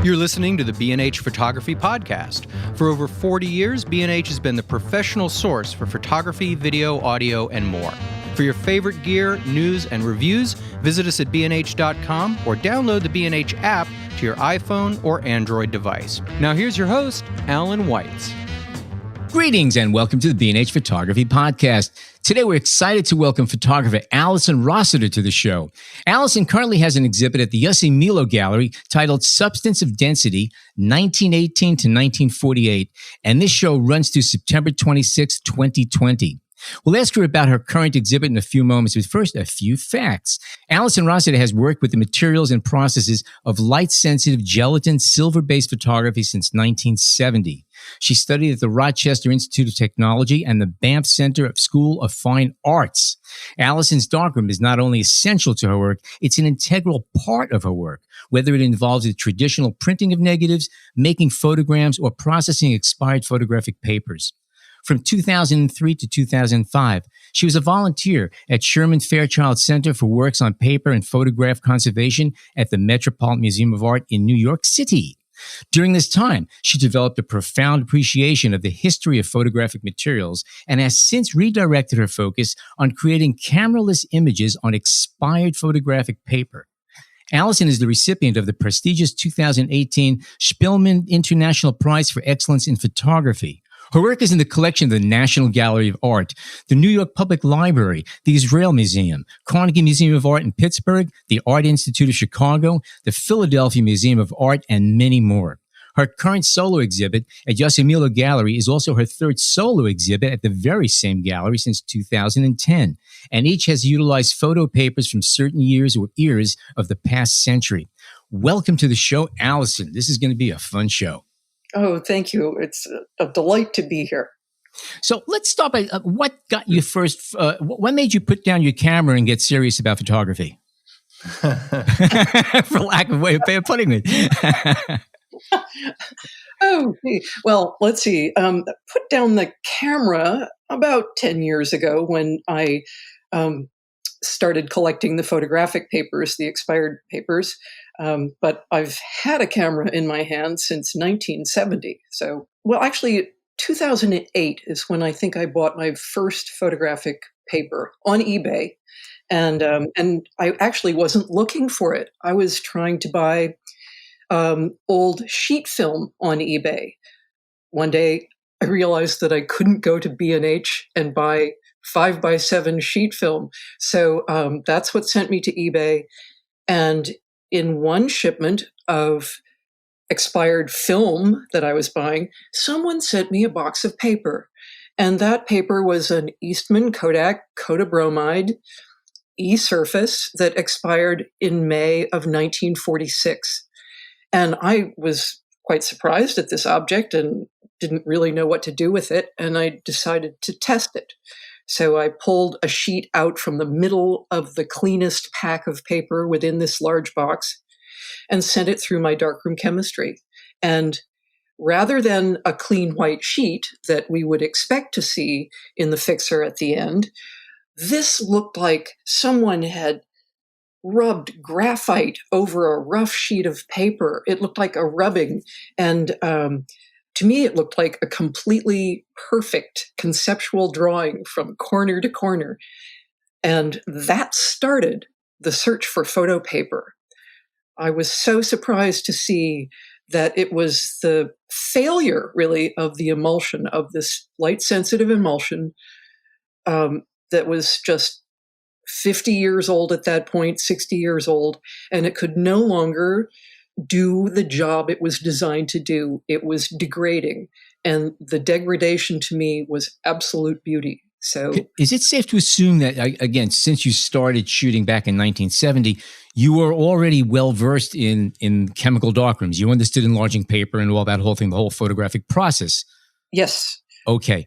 You're listening to the B&H Photography Podcast. For over 40 years, B&H has been the professional source for photography, video, audio, and more. For your favorite gear, news, and reviews, visit us at bnh.com or download the B&H app to your iPhone or Android device. Now here's your host, Alan Weitz. Greetings and welcome to the B&H Photography Podcast. Today we're excited to welcome photographer Alison Rossiter to the show. Alison currently has an exhibit at the Yossi Milo Gallery titled Substance of Density, 1918 to 1948, and this show runs through September 26, 2020. We'll ask her about her current exhibit in a few moments, but first, a few facts. Alison Rossiter has worked with the materials and processes of light-sensitive gelatin silver-based photography since 1970. She studied at the Rochester Institute of Technology and the Banff Center of School of Fine Arts. Alison's darkroom is not only essential to her work, it's an integral part of her work, whether it involves the traditional printing of negatives, making photograms, or processing expired photographic papers. From 2003 to 2005, she was a volunteer at Sherman Fairchild Center for Works on Paper and Photograph Conservation at the Metropolitan Museum of Art in New York City. During this time, she developed a profound appreciation of the history of photographic materials and has since redirected her focus on creating cameraless images on expired photographic paper. Alison is the recipient of the prestigious 2018 Spillman International Prize for Excellence in Photography. Her work is in the collection of the National Gallery of Art, the New York Public Library, the Israel Museum, Carnegie Museum of Art in Pittsburgh, the Art Institute of Chicago, the Philadelphia Museum of Art, and many more. Her current solo exhibit at Yossi Milo Gallery is also her third solo exhibit at the very same gallery since 2010, and each has utilized photo papers from certain years or eras of the past century. Welcome to the show, Alison. This is going to be a fun show. Oh, thank you. It's a delight to be here. So let's start by what got you first, what made you put down your camera and get serious about photography? For lack of a way of putting it. Well, let's see. Put down the camera about 10 years ago when I started collecting the photographic papers, the expired papers. But I've had a camera in my hand since 1970. So, well, actually, 2008 is when I think I bought my first photographic paper on eBay. And I actually wasn't looking for it. I was trying to buy old sheet film on eBay. One day, I realized that I couldn't go to B&H and buy 5x7 sheet film. So that's what sent me to eBay. And in one shipment of expired film that I was buying, someone sent me a box of paper. And that paper was an Eastman Kodak Kodabromide E-Surface that expired in May of 1946. And I was quite surprised at this object and didn't really know what to do with it. And I decided to test it. So I pulled a sheet out from the middle of the cleanest pack of paper within this large box and sent it through my darkroom chemistry. And rather than a clean white sheet that we would expect to see in the fixer at the end, this looked like someone had rubbed graphite over a rough sheet of paper. It looked like a rubbing. And to me, it looked like a completely perfect conceptual drawing from corner to corner. And that started the search for photo paper. I was so surprised to see that it was the failure, really, of the emulsion, of this light-sensitive emulsion that was just 50 years old at that point, 60 years old, and it could no longer do the job it was designed to do. It was degrading. And the degradation to me was absolute beauty. So, is it safe to assume that, again, since you started shooting back in 1970, you were already well-versed in chemical darkrooms? You understood enlarging paper and all that whole thing, the whole photographic process? Yes. Okay.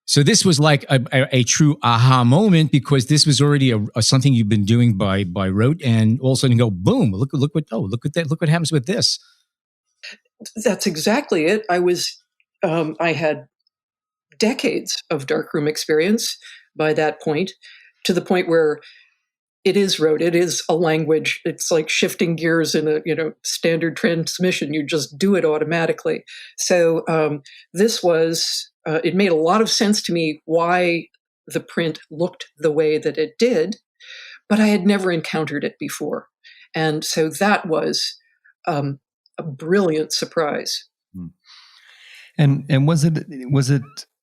So this was like a true aha moment because this was already something you've been doing by rote, and all of a sudden you go, boom, look what happens with this. That's exactly it. I had decades of darkroom experience by that point, to the point where It is rote. It is a language. It's like shifting gears in a standard transmission. You just do it automatically. So this was. It made a lot of sense to me why the print looked the way that it did, but I had never encountered it before, and so that was a brilliant surprise. And was it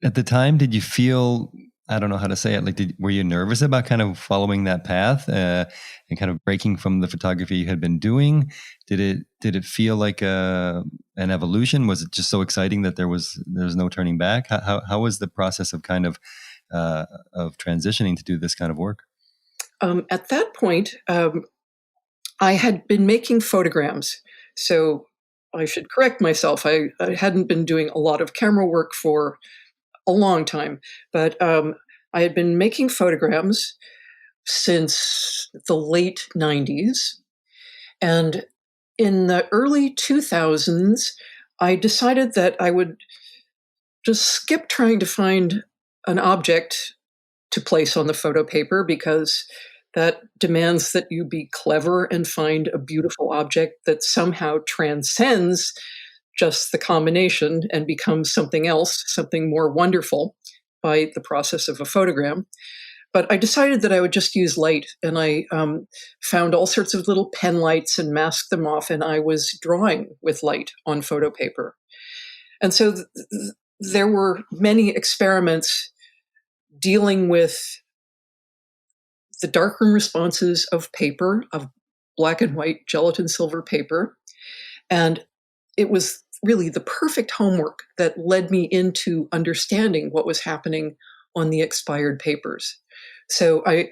at the time? Did you feel, I don't know how to say it, like were you nervous about kind of following that path and kind of breaking from the photography you had been doing? Did it feel like an evolution? Was it just so exciting that there was no turning back? How was the process of kind of transitioning to do this kind of work? At that point, I had been making photograms, so I should correct myself. I hadn't been doing a lot of camera work for a long time, but I had been making photograms since the late 90s. And in the early 2000s, I decided that I would just skip trying to find an object to place on the photo paper, because that demands that you be clever and find a beautiful object that somehow transcends just the combination and becomes something else, something more wonderful by the process of a photogram. But I decided that I would just use light, and I found all sorts of little pen lights and masked them off, and I was drawing with light on photo paper. And so there were many experiments dealing with the darkroom responses of paper, of black and white gelatin silver paper. And it was really the perfect homework that led me into understanding what was happening on the expired papers. So I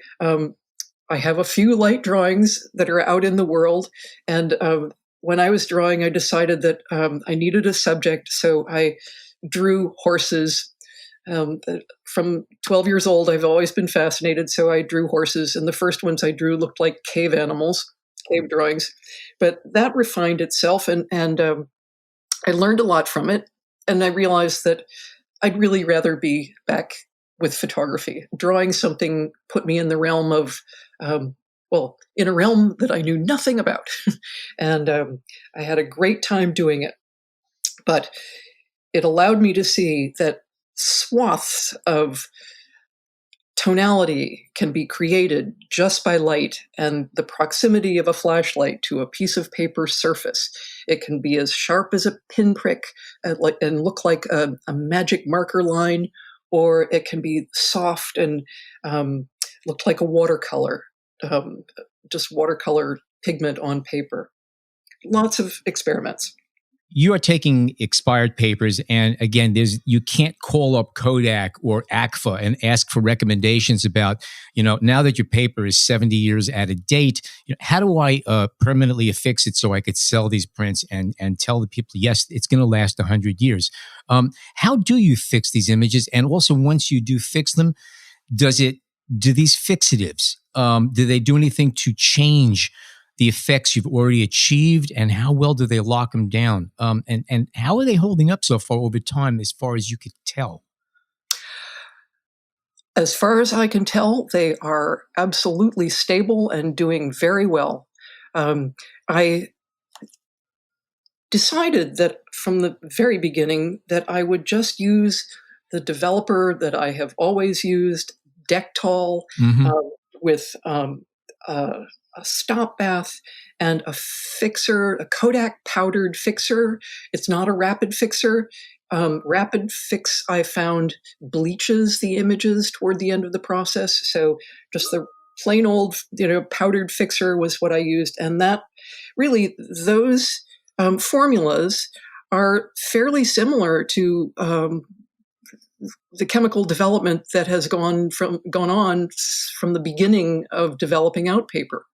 have a few light drawings that are out in the world. And when I was drawing, I decided that I needed a subject. So I drew horses. From 12 years old, I've always been fascinated, so I drew horses, and the first ones I drew looked like cave animals, cave drawings. But that refined itself, and I learned a lot from it, and I realized that I'd really rather be back with photography. Drawing something put me in the realm of, in a realm that I knew nothing about, and I had a great time doing it. But it allowed me to see that swaths of tonality can be created just by light and the proximity of a flashlight to a piece of paper surface. It can be as sharp as a pinprick and look like a magic marker line, or it can be soft and look like a watercolor, just watercolor pigment on paper. Lots of experiments. You are taking expired papers, and again, you can't call up Kodak or ACFA and ask for recommendations about, now that your paper is 70 years out of date, how do I permanently affix it so I could sell these prints and tell the people, yes, it's going to last 100 years. How do you fix these images? And also, once you do fix them, do these fixatives, do they do anything to change the effects you've already achieved, and how well do they lock them down? And how are they holding up so far over time, as far as you could tell? As far as I can tell, they are absolutely stable and doing very well. I decided that from the very beginning that I would just use the developer that I have always used, Dectol, with a stop bath and a fixer, a Kodak powdered fixer. It's not a rapid fixer. Rapid fix, I found, bleaches the images toward the end of the process. So just the plain old, powdered fixer was what I used. And that really, those formulas are fairly similar to the chemical development that has gone on from the beginning of developing out paper.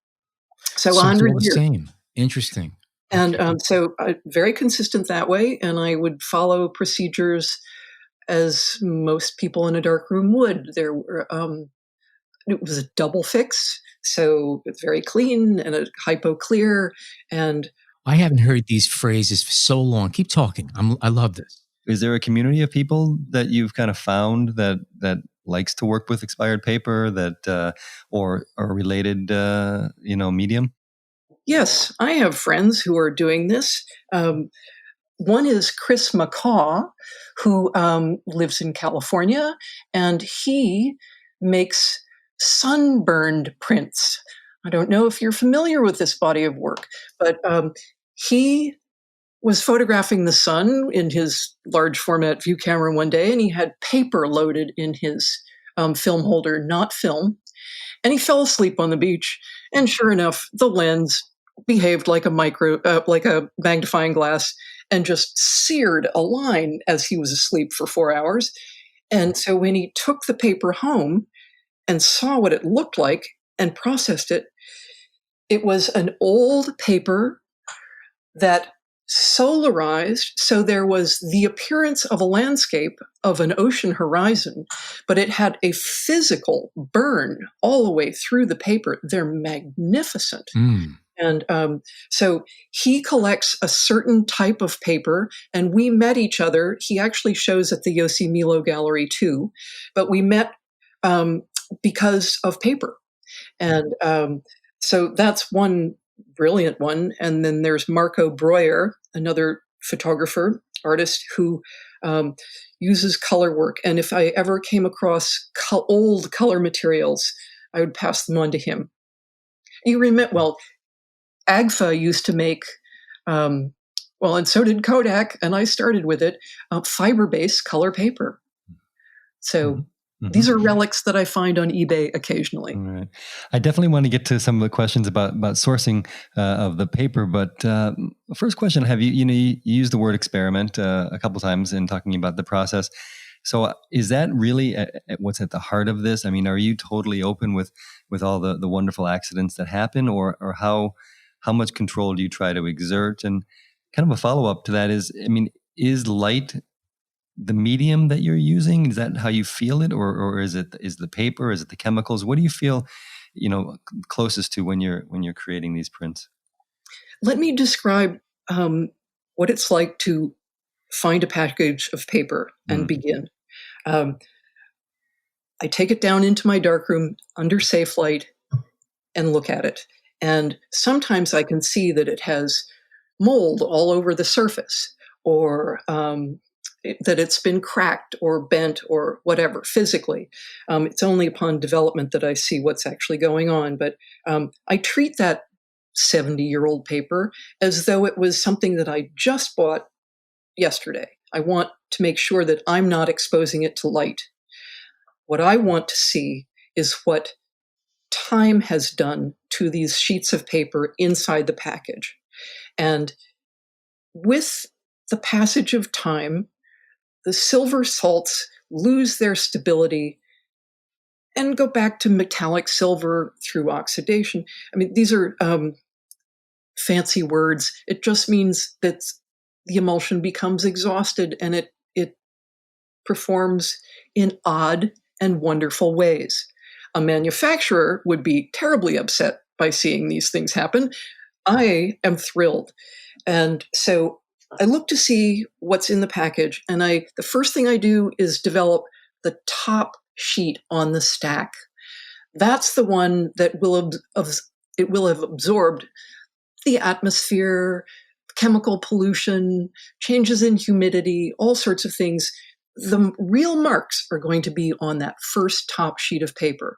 So 100 years. Same. Interesting. And so very consistent that way. And I would follow procedures as most people in a darkroom would. There were, it was a double fix, so it's very clean, and a hypo clear. And I haven't heard these phrases for so long. Keep talking. I love this. Is there a community of people that you've kind of found that likes to work with expired paper that or related medium? Yes, I have friends who are doing this. One is Chris McCaw, who lives in California, and he makes sunburned prints. I don't know if you're familiar with this body of work, but he was photographing the sun in his large format view camera one day, and he had paper loaded in his film holder, not film, and he fell asleep on the beach. And sure enough, the lens behaved like a magnifying glass, and just seared a line as he was asleep for 4 hours. And so when he took the paper home and saw what it looked like and processed it, it was an old paper that solarized, so there was the appearance of a landscape of an ocean horizon, but it had a physical burn all the way through the paper. They're magnificent. And so he collects a certain type of paper, and we met each other. He actually shows at the Yossi Milo Gallery too, but we met because of paper. And so that's one brilliant one. And then there's Marco Breuer, another photographer, artist who uses color work. And if I ever came across old color materials, I would pass them on to him. You remember, well, Agfa used to make, and so did Kodak, and I started with it, fiber-based color paper. So these are relics that I find on eBay occasionally. All right. I definitely want to get to some of the questions about sourcing of the paper, but first question I have, you used the word experiment a couple times in talking about the process. So is that really what's at the heart of this? I mean, are you totally open with all the wonderful accidents that happen, or how much control do you try to exert? And kind of a follow-up to that is, I mean, is light the medium that you're using? Is that how you feel it? Or is the paper? Is it the chemicals? What do you feel, closest to when you're creating these prints? Let me describe what it's like to find a package of paper and begin. I take it down into my darkroom under safe light and look at it. And sometimes I can see that it has mold all over the surface, or that it's been cracked or bent or whatever physically. It's only upon development that I see what's actually going on. But I treat that 70-year-old paper as though it was something that I just bought yesterday. I want to make sure that I'm not exposing it to light. What I want to see is what time has done to these sheets of paper inside the package. And with the passage of time, the silver salts lose their stability and go back to metallic silver through oxidation. I mean, these are fancy words. It just means that the emulsion becomes exhausted, and it performs in odd and wonderful ways. A manufacturer would be terribly upset by seeing these things happen. I am thrilled. And so I look to see what's in the package, and the first thing I do is develop the top sheet on the stack. That's the one that it will have absorbed the atmosphere, chemical pollution, changes in humidity, all sorts of things. The real marks are going to be on that first top sheet of paper,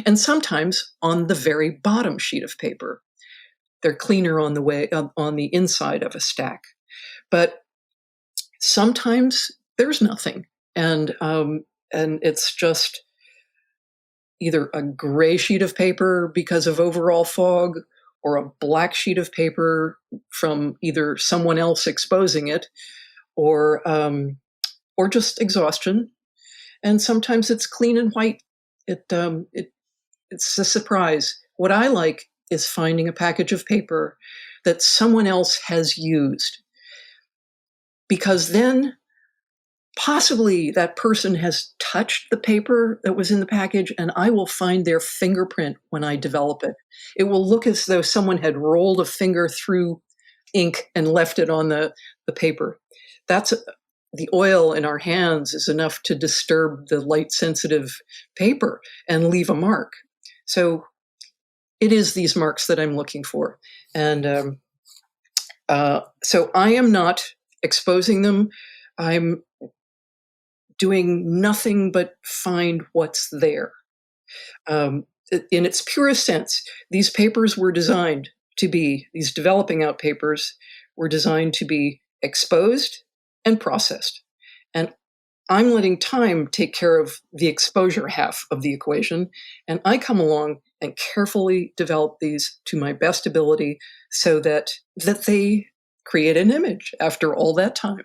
and sometimes on the very bottom sheet of paper. They're cleaner on the inside of a stack, but sometimes there's nothing, and it's just either a gray sheet of paper because of overall fog, or a black sheet of paper from either someone else exposing it, or just exhaustion. And sometimes it's clean and white. It's a surprise. What I like is finding a package of paper that someone else has used, because then possibly that person has touched the paper that was in the package, and I will find their fingerprint when I develop it. It will look as though someone had rolled a finger through ink and left it on the paper. That's the oil in our hands is enough to disturb the light-sensitive paper and leave a mark. So it is these marks that I'm looking for. And so I am not exposing them. I'm doing nothing but find what's there. In its purest sense, these papers were designed to be, these developing out papers were designed to be exposed and processed. And I'm letting time take care of the exposure half of the equation. And I come along and carefully develop these to my best ability so that they create an image after all that time.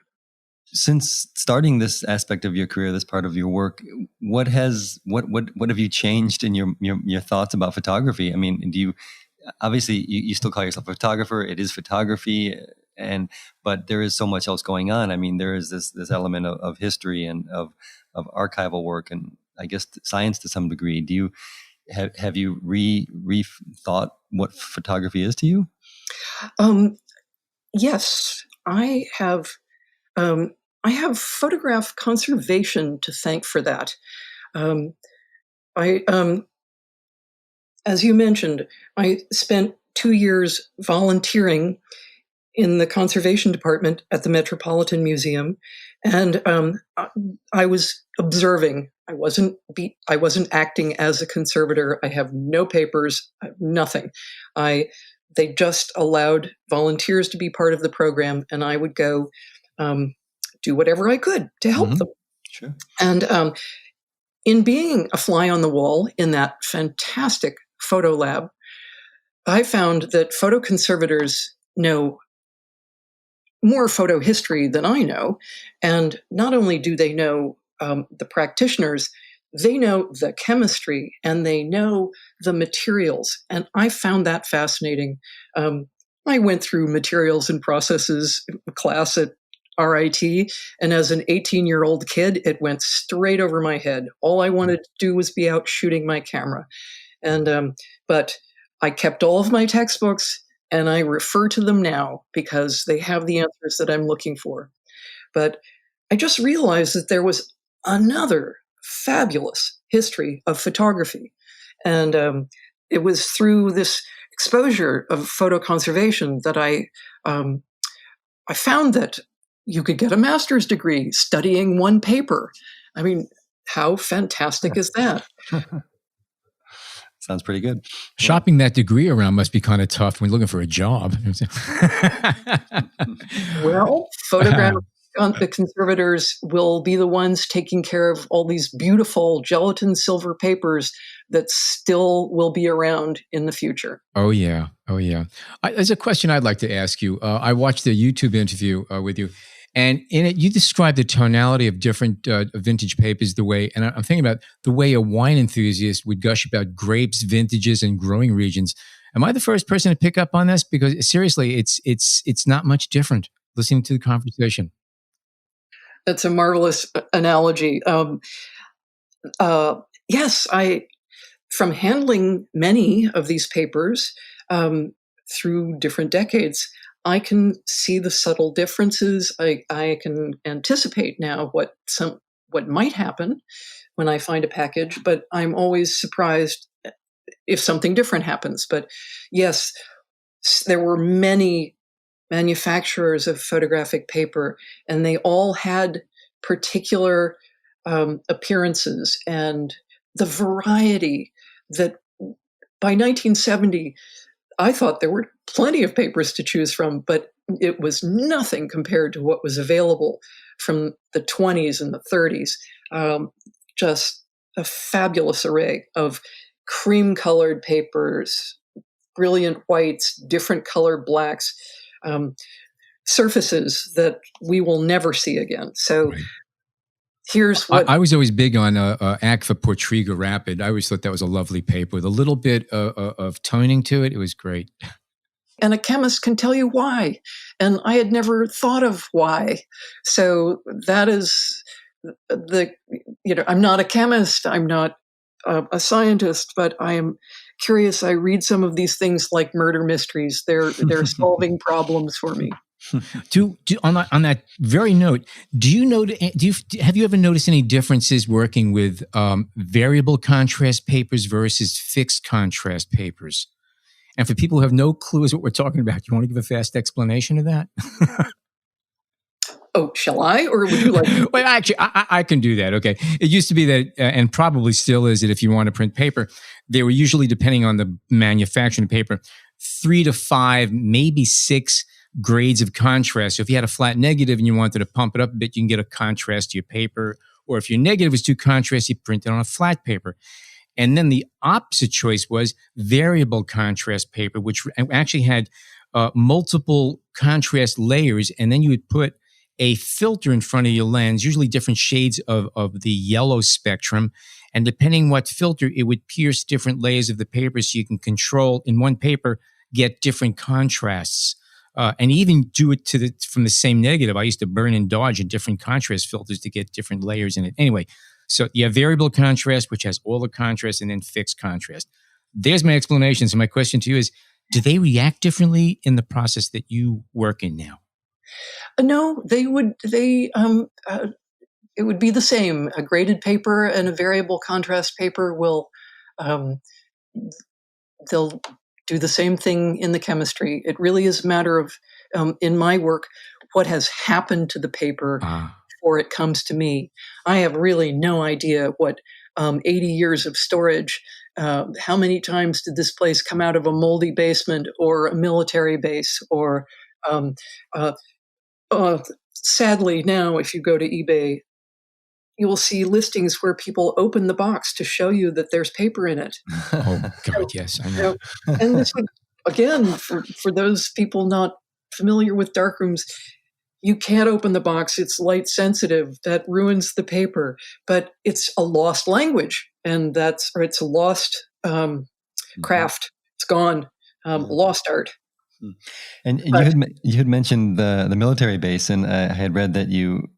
Since starting this aspect of your career, this part of your work, what have you changed in your thoughts about photography? I mean, do you obviously you still call yourself a photographer? It is photography, but there is so much else going on. I mean, there is this element of history and of archival work, and I guess science to some degree. Do you have you rethought what photography is to you? Yes, I have. I have photograph conservation to thank for that. As you mentioned, I spent 2 years volunteering in the conservation department at the Metropolitan Museum, and I was observing. I wasn't acting as a conservator. I have no papers, I have nothing. They just allowed volunteers to be part of the program, and I would go do whatever I could to help them. Sure. And in being a fly on the wall in that fantastic photo lab, I found that photo conservators know more photo history than I know. And not only do they know the practitioners, they know the chemistry and they know the materials. And I found that fascinating. I went through materials and processes class at RIT, and as an 18-year-old kid, it went straight over my head. All I wanted to do was be out shooting my camera. And but I kept all of my textbooks, and I refer to them now because they have the answers that I'm looking for. But I just realized that there was another fabulous history of photography. And it was through this exposure of photo conservation that I found that you could get a master's degree studying one paper. I mean, how fantastic is that? Sounds pretty good. Shopping that degree around must be kind of tough when looking for a job. Well, photograph conservators will be the ones taking care of all these beautiful gelatin silver papers that still will be around in the future. Oh, yeah. There's a question I'd like to ask you. I watched the YouTube interview with you, and in it, you described the tonality of different vintage papers and I'm thinking about the way a wine enthusiast would gush about grapes, vintages, and growing regions. Am I the first person to pick up on this? Because seriously, it's not much different listening to the conversation. That's a marvelous analogy. Yes, from handling many of these papers through different decades, I can see the subtle differences. I can anticipate now what might happen when I find a package, but I'm always surprised if something different happens. But yes, there were many manufacturers of photographic paper, and they all had particular appearances and the variety that by 1970, I thought there were plenty of papers to choose from, but it was nothing compared to what was available from the 20s and the 30s. Just a fabulous array of cream-colored papers, brilliant whites, different colored blacks, surfaces that we will never see again. So right. Here's what I was always big on Agfa Portriga Rapid. I always thought that was a lovely paper with a little bit of toning to it. It was great. And a chemist can tell you why. And I had never thought of why. So that is I'm not a chemist. I'm not a scientist, but I am curious. I read some of these things like murder mysteries. They're solving problems for me. On that very note, have you ever noticed any differences working with variable contrast papers versus fixed contrast papers? And for people who have no clue as what we're talking about, you want to give a fast explanation of that? Oh, shall I, or would you like? Well, actually, I can do that. Okay. It used to be that, and probably still is, that if you want to print paper, they were usually, depending on the manufacturing paper, 3 to 5, maybe 6 grades of contrast. So if you had a flat negative and you wanted to pump it up a bit, you can get a contrast to your paper. Or if your negative was too contrast, you print it on a flat paper. And then the opposite choice was variable contrast paper, which actually had multiple contrast layers. And then you would put a filter in front of your lens, usually different shades of the yellow spectrum. And depending what filter, it would pierce different layers of the paper, so you can control in one paper, get different contrasts. And even do it from the same negative. I used to burn and dodge in different contrast filters to get different layers in it. Anyway, so you have variable contrast, which has all the contrast, and then fixed contrast. There's my explanation. So my question to you is, do they react differently in the process that you work in now? No, they would. It would be the same. A graded paper and a variable contrast paper will, they'll do the same thing in the chemistry. It really is a matter of, in my work, what has happened to the paper before it comes to me. I have really no idea what 80 years of storage, how many times did this place come out of a moldy basement or a military base, or sadly now, if you go to eBay, you will see listings where people open the box to show you that there's paper in it. Oh, God, yes, I know. And this, again, for those people not familiar with darkrooms, you can't open the box. It's light sensitive. That ruins the paper. But it's a lost language, and it's a lost craft. It's gone. Lost art. And you had mentioned the military base, and I had read that you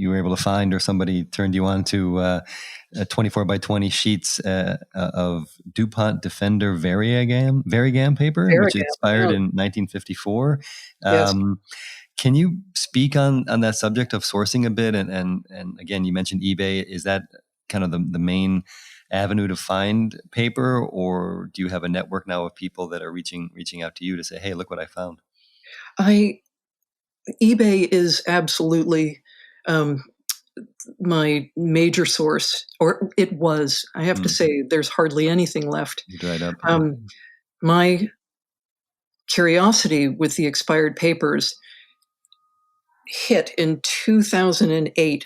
were able to find, or somebody turned you on to 24 by 20 sheets of DuPont Defender Varigam paper, which expired in 1954. Yes. Can you speak on that subject of sourcing a bit? And again, you mentioned eBay. Is that kind of the main avenue to find paper, or do you have a network now of people that are reaching out to you to say, hey, look what I found? eBay is absolutely my major source, or it was. I have to say, there's hardly anything left. You dried up. My curiosity with the expired papers hit in 2008.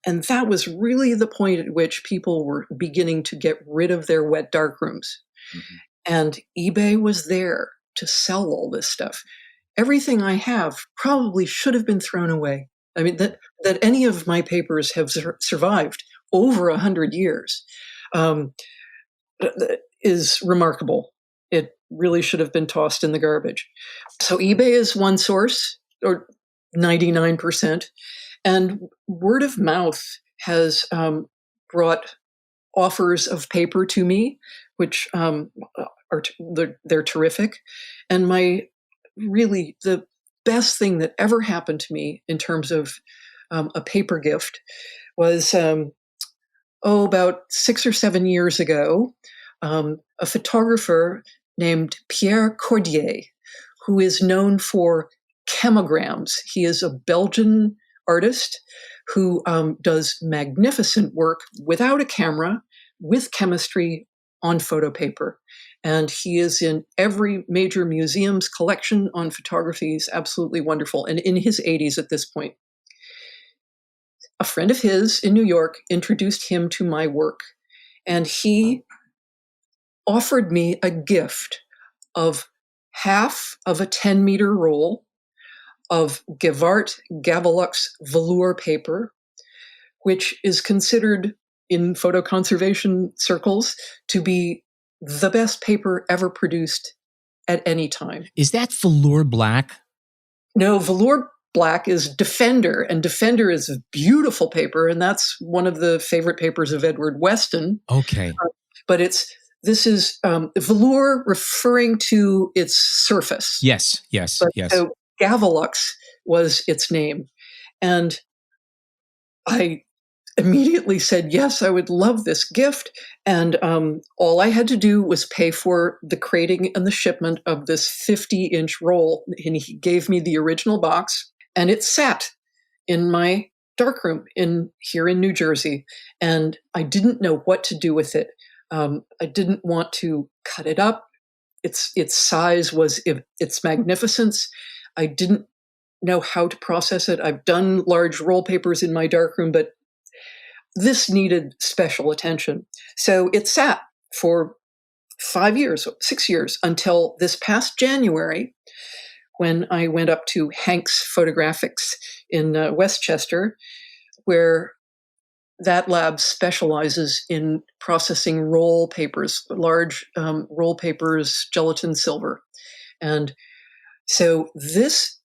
And that was really the point at which people were beginning to get rid of their wet darkrooms. And eBay was there to sell all this stuff. Everything I have probably should have been thrown away. I mean, that any of my papers have survived over 100 years is remarkable. It really should have been tossed in the garbage. So eBay is one source, or 99%. And word of mouth has brought offers of paper to me, which they're terrific. And the best thing that ever happened to me in terms of a paper gift was about 6 or 7 years ago, a photographer named Pierre Cordier, who is known for chemograms. He is a Belgian artist who does magnificent work without a camera, with chemistry on photo paper. And he is in every major museum's collection on photography. He's absolutely wonderful, and in his 80s at this point. A friend of his in New York introduced him to my work, and he offered me a gift of half of a 10-meter roll of Gewart Gavelux velour paper, which is considered in photo conservation circles to be the best paper ever produced at any time. Is that velour black? No, velour black is Defender, and Defender is a beautiful paper, and that's one of the favorite papers of Edward Weston. Okay. But this is velour referring to its surface. Yes. So Gavelux was its name. And I immediately said, yes, I would love this gift. And all I had to do was pay for the crating and the shipment of this 50-inch roll. And he gave me the original box, and it sat in my darkroom here in New Jersey. And I didn't know what to do with it. I didn't want to cut it up. Its size was its magnificence. I didn't know how to process it. I've done large roll papers in my darkroom, but this needed special attention. So it sat for 6 years, until this past January, when I went up to Hanks Photographics in Westchester, where that lab specializes in processing roll papers, large roll papers, gelatin silver. And so this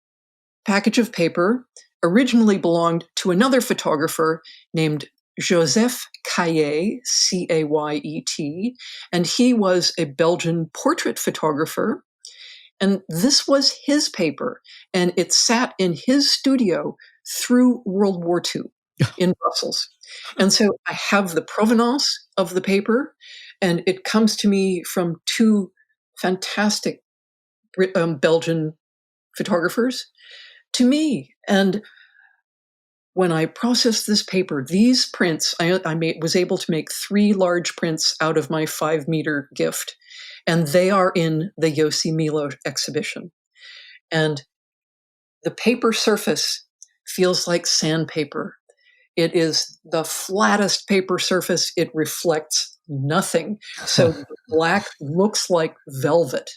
package of paper originally belonged to another photographer named Joseph Cayet, Cayet, and he was a Belgian portrait photographer. And this was his paper, and it sat in his studio through World War II in Brussels. And so I have the provenance of the paper, and it comes to me from two fantastic Belgian photographers to me. And when I processed this paper, these prints, I was able to make 3 large prints out of my 5-meter gift, and they are in the Yossi Milo exhibition. And the paper surface feels like sandpaper. It is the flattest paper surface. It reflects nothing. So the black looks like velvet.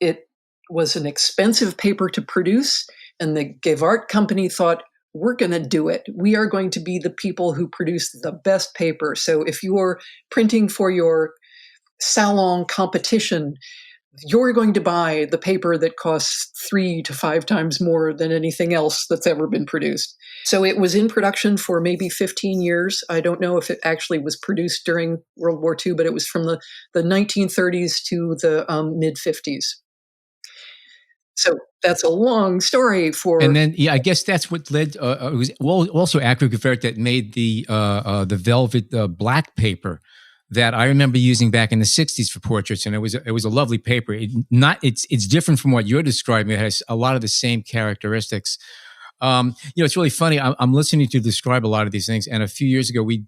It was an expensive paper to produce, and the Gevart company thought, we're going to do it. We are going to be the people who produce the best paper. So if you're printing for your salon competition, you're going to buy the paper that costs 3 to 5 times more than anything else that's ever been produced. So it was in production for maybe 15 years. I don't know if it actually was produced during World War II, but it was from the 1930s to the mid-50s. So that's a long story for. And then, I guess that's what led. It was also Acrogevert that made the velvet black paper that I remember using back in the '60s for portraits, and it was a lovely paper. It's different from what you're describing. It has a lot of the same characteristics. It's really funny. I'm listening to you describe a lot of these things, and a few years ago we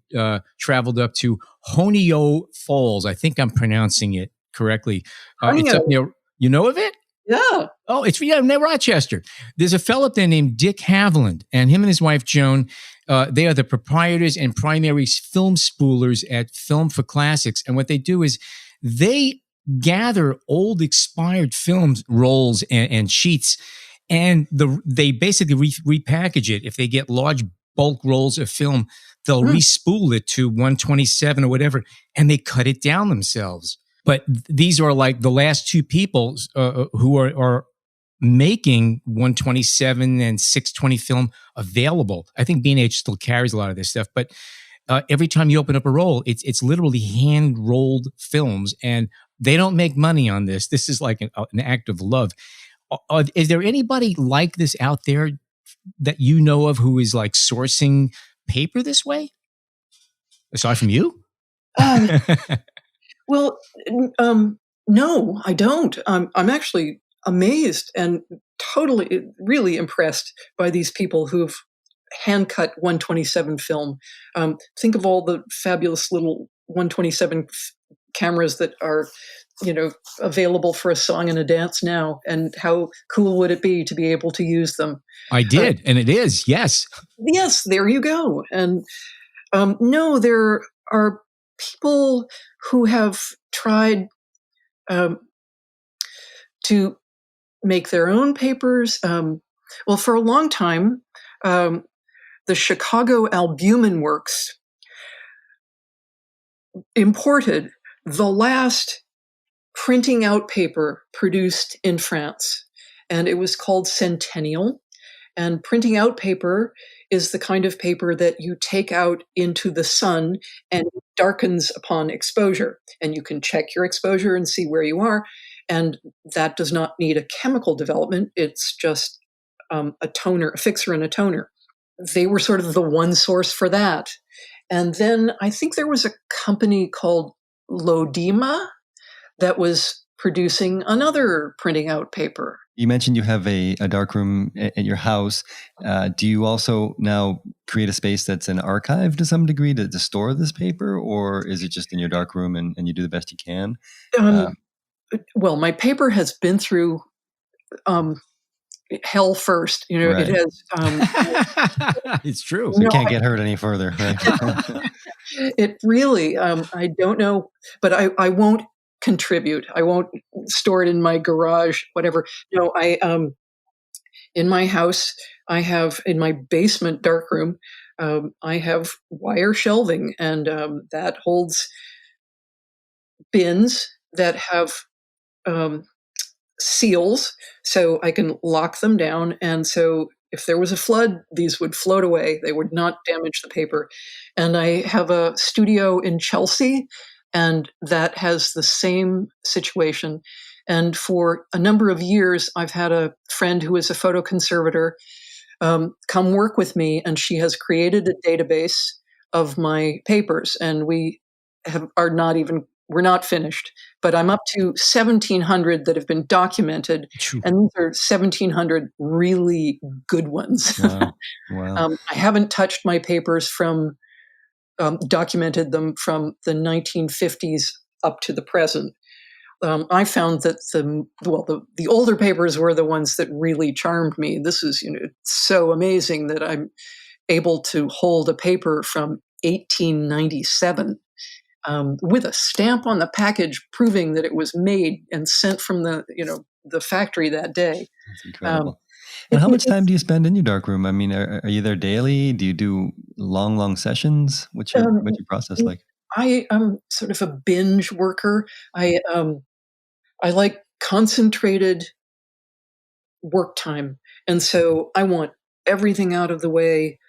traveled up to Honio Falls. I think I'm pronouncing it correctly. It's up near. You know of it? Yeah. Oh, it's near Rochester. There's a fellow up there named Dick Haviland, and him and his wife, Joan, they are the proprietors and primary film spoolers at Film for Classics. And what they do is they gather old expired films, rolls and sheets, and they basically repackage it. If they get large bulk rolls of film, they'll respool it to 127 or whatever, and they cut it down themselves. But these are like the last 2 people who are making 127 and 620 film available. I think B&H still carries a lot of this stuff, but every time you open up a roll, it's literally hand-rolled films, and they don't make money on this. This is like an act of love. Is there anybody like this out there that you know of who is like sourcing paper this way? Aside from you? Well, no, I don't. I'm actually amazed and really impressed by these people who've hand-cut 127 film. Think of all the fabulous little 127 cameras that are, available for a song and a dance now, and how cool would it be to be able to use them? I did, and it is, yes. Yes, there you go. And no, there are people who have tried to make their own papers. Well, for a long time, the Chicago Albumin Works imported the last printing out paper produced in France, and it was called Centennial. And printing out paper is the kind of paper that you take out into the sun and it darkens upon exposure. And you can check your exposure and see where you are. And that does not need a chemical development. It's just a toner, a fixer and a toner. They were sort of the one source for that. And then I think there was a company called Lodima that was producing another printing out paper. You mentioned you have a darkroom at your house. Do you also now create a space that's an archive to some degree to store this paper, or is it just in your darkroom and you do the best you can? Well, my paper has been through hell first. Right. It has. It's true. So you can't get hurt any further, right? It really, I don't know, but I won't contribute. I won't store it in my garage, whatever. In my house, I have in my basement darkroom, I have wire shelving, and that holds bins that have seals, so I can lock them down. And so if there was a flood, these would float away. They would not damage the paper. And I have a studio in Chelsea, and that has the same situation. And for a number of years, I've had a friend who is a photo conservator come work with me, and she has created a database of my papers. And we're not finished, but I'm up to 1,700 that have been documented, and these are 1,700 really good ones. Wow. I haven't touched my papers from documented them from the 1950s up to the present. I found that the older papers were the ones that really charmed me. This is so amazing that I'm able to hold a paper from 1897. With a stamp on the package proving that it was made and sent from the factory that day. That's incredible. And how much time do you spend in your darkroom? I mean, are you there daily? Do you do long sessions? What's your process like? I am sort of a binge worker. I like concentrated work time, and so I want everything out of the way.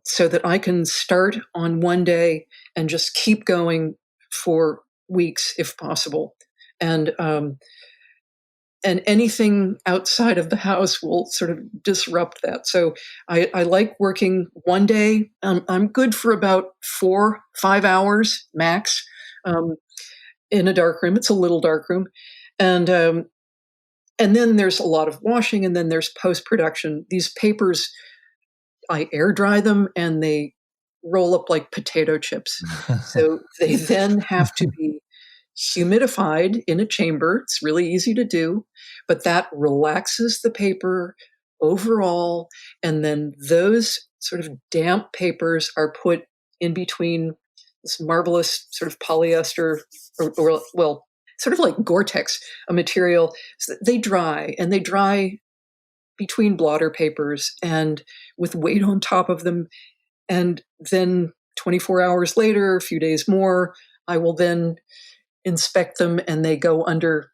So that I can start on one day and just keep going for weeks if possible. And anything outside of the house will sort of disrupt that. So I like working one day. I'm good for about 4-5 hours max in a darkroom. It's a little darkroom. And then there's a lot of washing, and then there's post-production. These papers, I air dry them, and they roll up like potato chips. So they then have to be humidified in a chamber. It's really easy to do, but that relaxes the paper overall. And then those sort of damp papers are put in between this marvelous sort of polyester, or sort of like Gore-Tex, a material. So they dry, and they dry between blotter papers and with weight on top of them. And then 24 hours later, a few days more, I will then inspect them, and they go under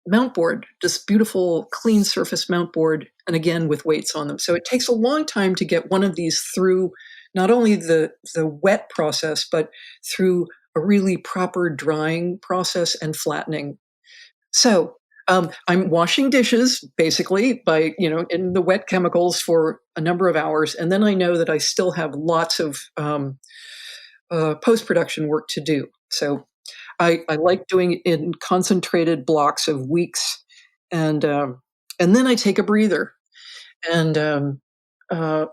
mount board, this beautiful clean surface mount board, and again with weights on them. So it takes a long time to get one of these through not only the wet process, but through a really proper drying process and flattening. So I'm washing dishes basically by, in the wet chemicals for a number of hours. And then I know that I still have lots of post-production work to do. So I like doing it in concentrated blocks of weeks. And then I take a breather. And I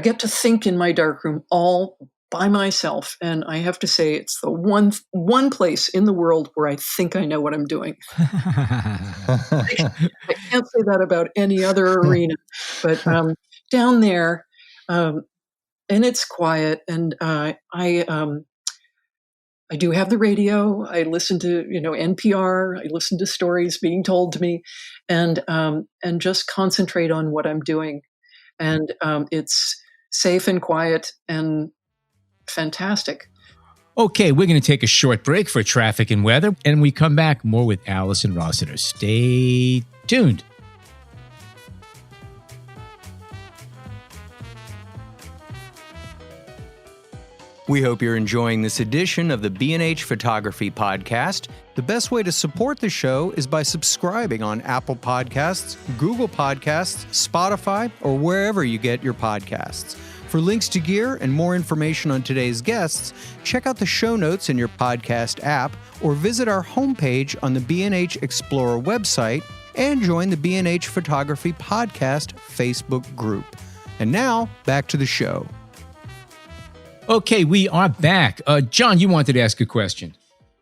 get to think in my darkroom all by myself, and I have to say it's the one place in the world where I think I know what I'm doing. I can't say that about any other arena, but down there, and it's quiet, and I do have the radio. I listen to NPR. I listen to stories being told to me, and just concentrate on what I'm doing, and it's safe and quiet and fantastic. Okay, we're going to take a short break for traffic and weather, and we come back more with Alison Rossiter. Stay tuned. We hope you're enjoying this edition of the B&H Photography Podcast. The best way to support the show is by subscribing on Apple Podcasts, Google Podcasts, Spotify, or wherever you get your podcasts. For links to gear and more information on today's guests, check out the show notes in your podcast app or visit our homepage on the B&H Explorer website and join the B&H Photography Podcast Facebook group. And now, back to the show. Okay, we are back. John, you wanted to ask a question.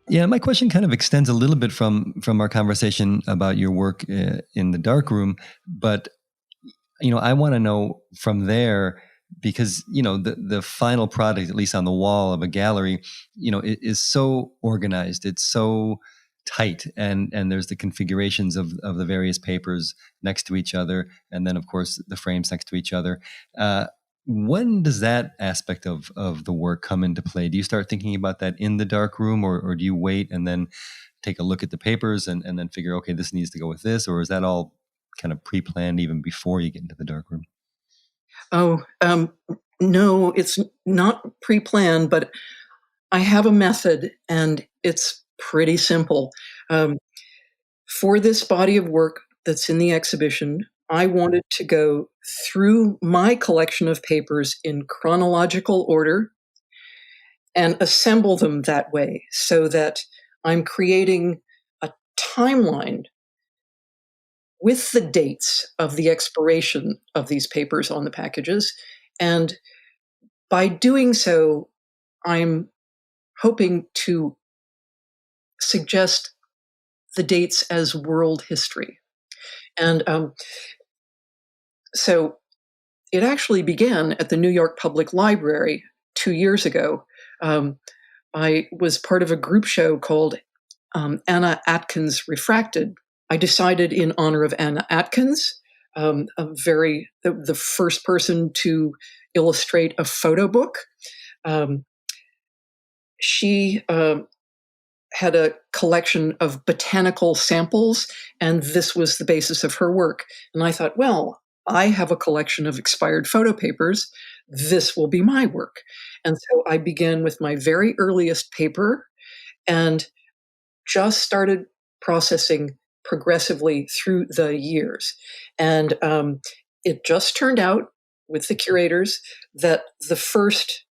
Yeah, my question kind of extends a little bit from our conversation about your work in the darkroom, but I want to know from there, because the final product, at least on the wall of a gallery, it is so organized, it's so tight, and there's the configurations of the various papers next to each other, and then of course the frames next to each other. When does that aspect of the work come into play? Do you start thinking about that in the dark room, or do you wait and then take a look at the papers and then figure, okay, this needs to go with this? Or is that all kind of pre-planned even before you get into the dark room? Oh, no, it's not pre-planned, but I have a method and it's pretty simple. For this body of work that's in the exhibition, I wanted to go through my collection of papers in chronological order and assemble them that way so that I'm creating a timeline with the dates of the expiration of these papers on the packages. And by doing so, I'm hoping to suggest the dates as world history. And so it actually began at the New York Public Library 2 years ago. I was part of a group show called Anna Atkins Refracted. I decided in honor of Anna Atkins, the first person to illustrate a photo book. She had a collection of botanical samples, and this was the basis of her work. And I thought, well, I have a collection of expired photo papers. This will be my work. And so I began with my very earliest paper and just started processing progressively through the years. And it just turned out with the curators that the first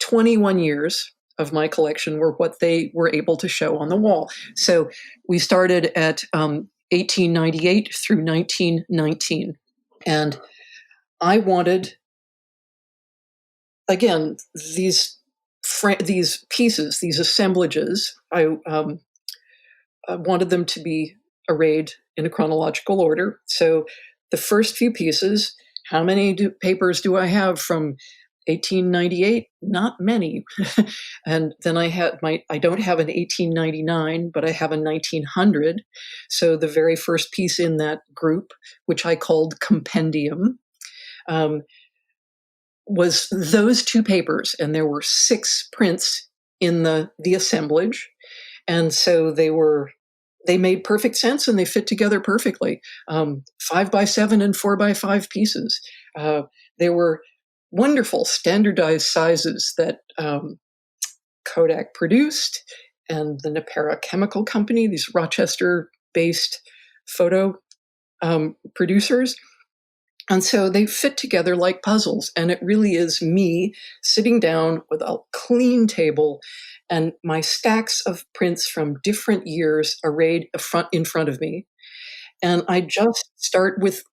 21 years of my collection were what they were able to show on the wall. So we started at 1898 through 1919. And I wanted, again, these pieces, these assemblages, I wanted them to be arrayed in a chronological order. So the first few pieces, how many papers do I have from 1898? Not many. And then I don't have an 1899, but I have a 1900. So the very first piece in that group, which I called Compendium, was those two papers. And there were 6 prints in the assemblage. And so they made perfect sense and they fit together perfectly. 5x7 and 4x5 pieces. They were wonderful standardized sizes that Kodak produced, and the Napera Chemical Company, these Rochester-based photo producers. And so they fit together like puzzles. And it really is me sitting down with a clean table and my stacks of prints from different years arrayed in front of me. And I just start with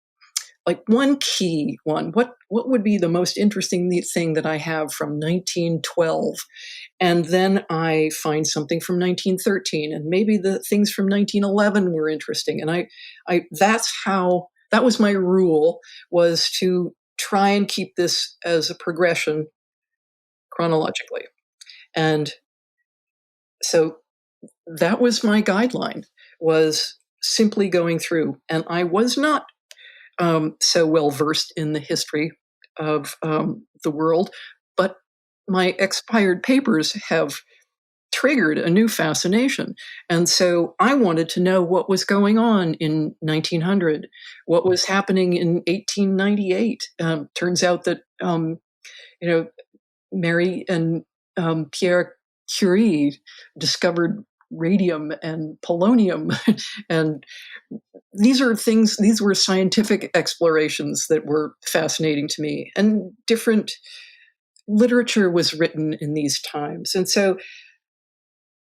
like one key one. What would be the most interesting thing that I have from 1912? And then I find something from 1913, and maybe the things from 1911 were interesting. And that was my rule, was to try and keep this as a progression chronologically. And so that was my guideline, was simply going through. And I was not so well versed in the history of the world, but my expired papers have triggered a new fascination. And so I wanted to know what was going on in 1900, what was happening in 1898. Turns out that, Mary and Pierre Curie discovered radium and polonium. And these were scientific explorations that were fascinating to me. And different literature was written in these times. And so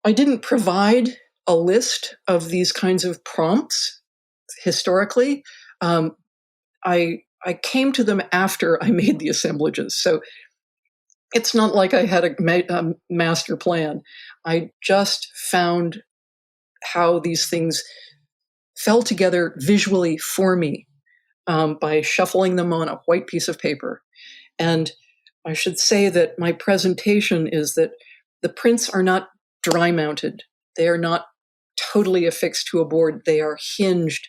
I didn't provide a list of these kinds of prompts historically. I came to them after I made the assemblages. So it's not like I had a master plan. I just found how these things fell together visually for me by shuffling them on a white piece of paper. And I should say that my presentation is that the prints are not dry mounted. They are not totally affixed to a board. They are hinged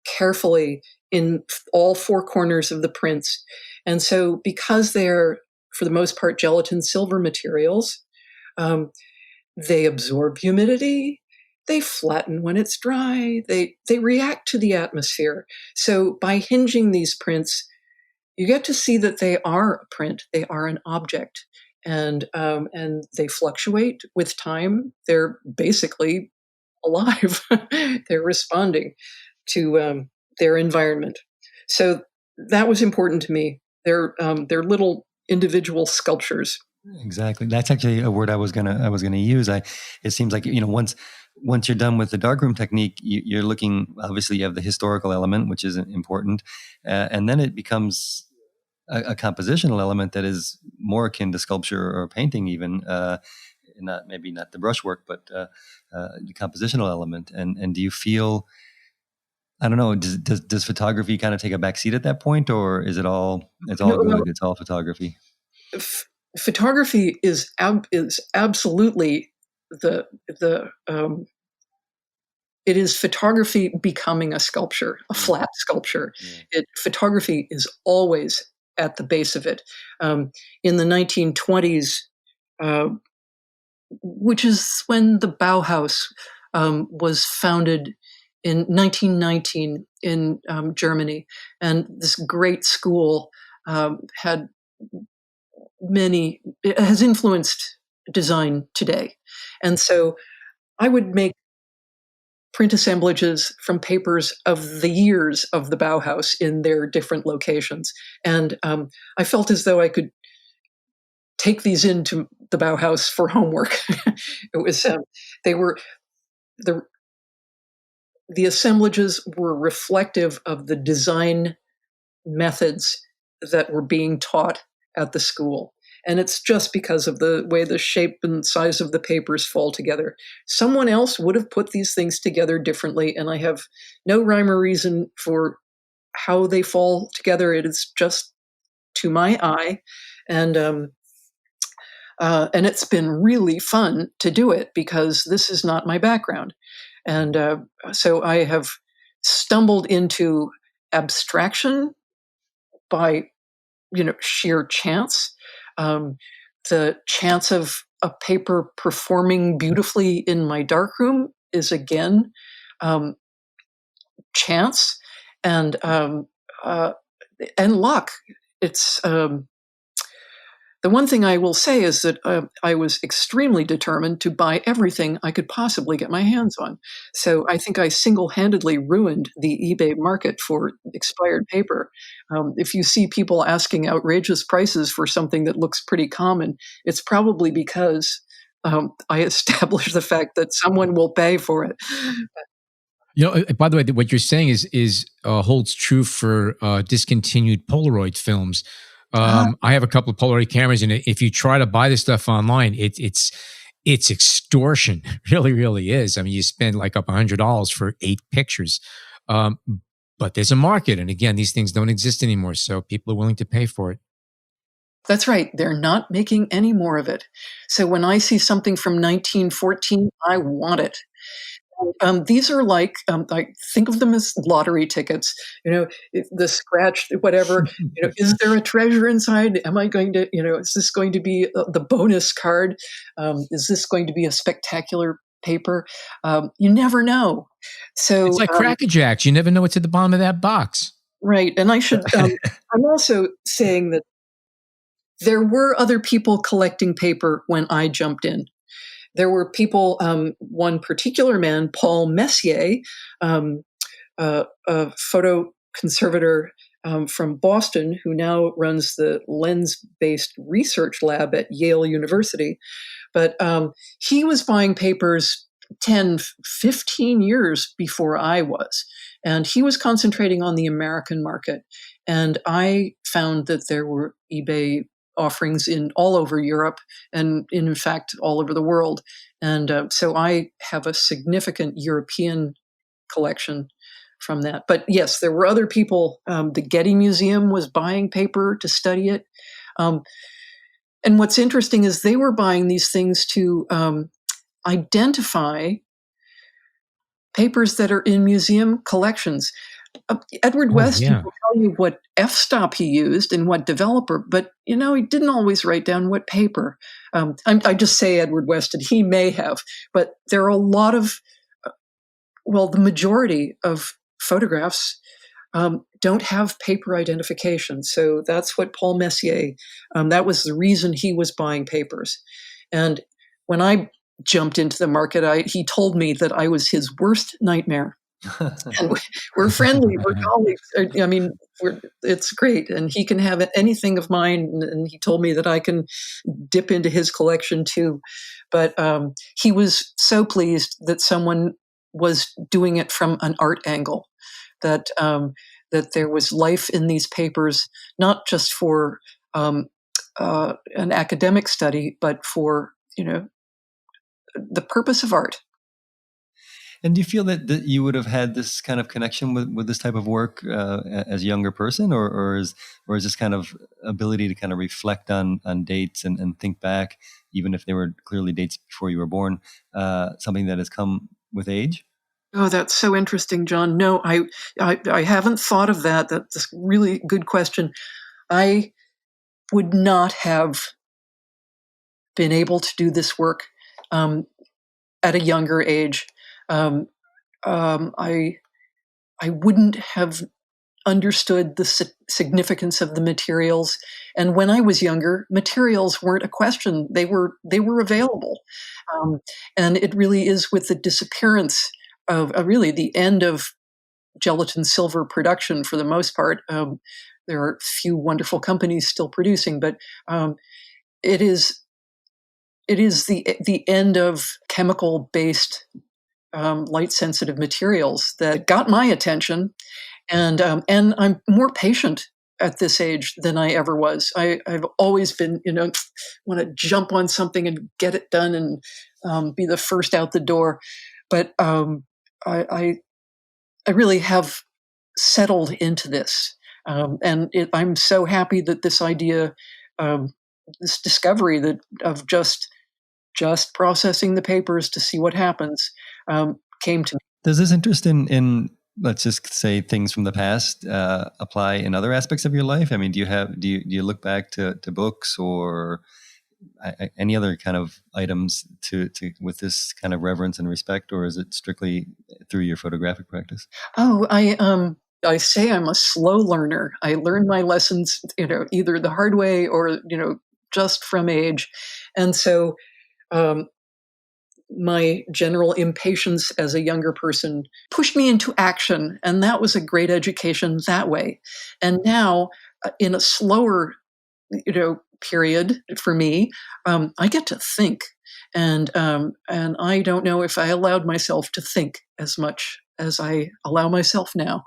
carefully in all four corners of the prints. And so because they're, for the most part, gelatin silver materials, they absorb humidity, they flatten when it's dry, they react to the atmosphere. So by hinging these prints, you get to see that they are a print, they are an object, and they fluctuate with time. They're basically alive. They're responding to their environment. So that was important to me. They're little individual sculptures. Exactly. That's actually a word I was gonna use. It seems like, once you're done with the darkroom technique, you're looking. Obviously, you have the historical element, which is important, and then it becomes a compositional element that is more akin to sculpture or painting, even. Maybe not the brushwork, but the compositional element. And do you feel? I don't know. Does photography kind of take a back seat at that point, or is it's all good? It's all photography. Photography is absolutely it is photography becoming a sculpture, a flat sculpture. Photography is always at the base of it. In the 1920s, which is when the Bauhaus was founded in 1919 in Germany. And this great school it has influenced design today. And so I would make print assemblages from papers of the years of the Bauhaus in their different locations. And I felt as though I could take these into the Bauhaus for homework. It was, the assemblages were reflective of the design methods that were being taught at the school. And it's just because of the way the shape and size of the papers fall together. Someone else would have put these things together differently, and I have no rhyme or reason for how they fall together. It is just to my eye. And it's been really fun to do it because this is not my background. And so I have stumbled into abstraction by, sheer chance. The chance of a paper performing beautifully in my darkroom is again chance and luck. It's the one thing I will say is that I was extremely determined to buy everything I could possibly get my hands on. So I think I single-handedly ruined the eBay market for expired paper. If you see people asking outrageous prices for something that looks pretty common, it's probably because I established the fact that someone will pay for it. By the way, what you're saying is holds true for discontinued Polaroid films. I have a couple of Polaroid cameras, and if you try to buy this stuff online, it's extortion. It really, really is. I mean, you spend like up $100 for 8 pictures. But there's a market. And again, these things don't exist anymore. So people are willing to pay for it. That's right. They're not making any more of it. So when I see something from 1914, I want it. These are like, I think of them as lottery tickets, the scratch, whatever, is there a treasure inside? Am I going to, is this going to be the bonus card? Is this going to be a spectacular paper? You never know. So it's like Cracker Jacks. You never know what's at the bottom of that box. Right. And I should, I'm also saying that There were other people collecting paper when I jumped in. There were people, one particular man, Paul Messier, a photo conservator from Boston, who now runs the lens-based research lab at Yale University. But he was buying papers 10, 15 years before I was. And he was concentrating on the American market. And I found that there were eBay offerings in all over Europe and in fact all over the world. And so I have a significant European collection from that. But yes, there were other people. The Getty Museum was buying paper to study it. And what's interesting is they were buying these things to identify papers that are in museum collections. Edward West will tell you what f-stop he used and what developer, but he didn't always write down what paper. I just say Edward West, and he may have, but there are a lot of, the majority of photographs don't have paper identification. So that's what Paul Messier, that was the reason he was buying papers. And when I jumped into the market, he told me that I was his worst nightmare. And we're friendly, we're colleagues. I mean, it's great. And he can have anything of mine. And he told me that I can dip into his collection too. But he was so pleased that someone was doing it from an art angle, that there was life in these papers, not just for an academic study, but for, the purpose of art. And do you feel that you would have had this kind of connection with this type of work as a younger person, or is this kind of ability to kind of reflect on dates and think back, even if they were clearly dates before you were born, something that has come with age? Oh, that's so interesting, John. No, I haven't thought of that. That's a really good question. I would not have been able to do this work at a younger age. I wouldn't have understood the significance of the materials. And when I was younger, materials weren't a question. They were available. And it really is with the disappearance of really the end of gelatin silver production for the most part. There are a few wonderful companies still producing, but it is the end of chemical-based light-sensitive materials that got my attention, and I'm more patient at this age than I ever was. I've always been, want to jump on something and get it done and be the first out the door, but I really have settled into this, and I'm so happy that this idea, this discovery of just processing the papers to see what happens, came to me. Does this interest in let's just say things from the past apply in other aspects of your life? I mean, do you look back to books or any other kind of items to with this kind of reverence and respect, or is it strictly through your photographic practice? Oh, I say I'm a slow learner. I learn my lessons, either the hard way or just from age, and so my general impatience as a younger person pushed me into action, and that was a great education that way. And now, in a slower, period for me, I get to think, and I don't know if I allowed myself to think as much as I allow myself now,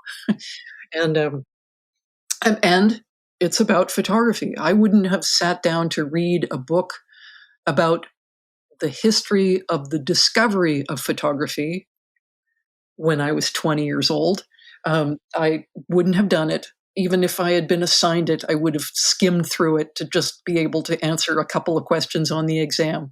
and it's about photography. I wouldn't have sat down to read a book about the history of the discovery of photography when I was 20 years old. I wouldn't have done it. Even if I had been assigned it, I would have skimmed through it to just be able to answer a couple of questions on the exam.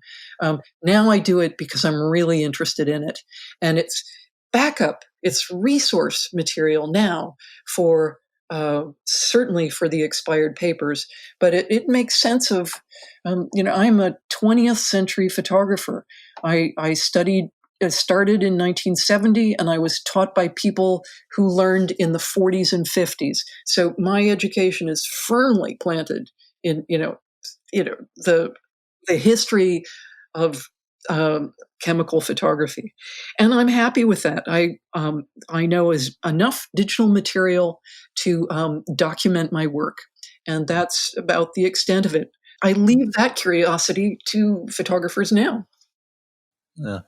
Now I do it because I'm really interested in it. And it's backup, it's resource material now for certainly for the expired papers, but it makes sense of, I'm a 20th century photographer. I started in 1970, and I was taught by people who learned in the 40s and 50s. So my education is firmly planted in, the history of chemical photography, and I'm happy with that. I know is enough digital material to document my work, and that's about the extent of it. I leave that curiosity to photographers now. Uh,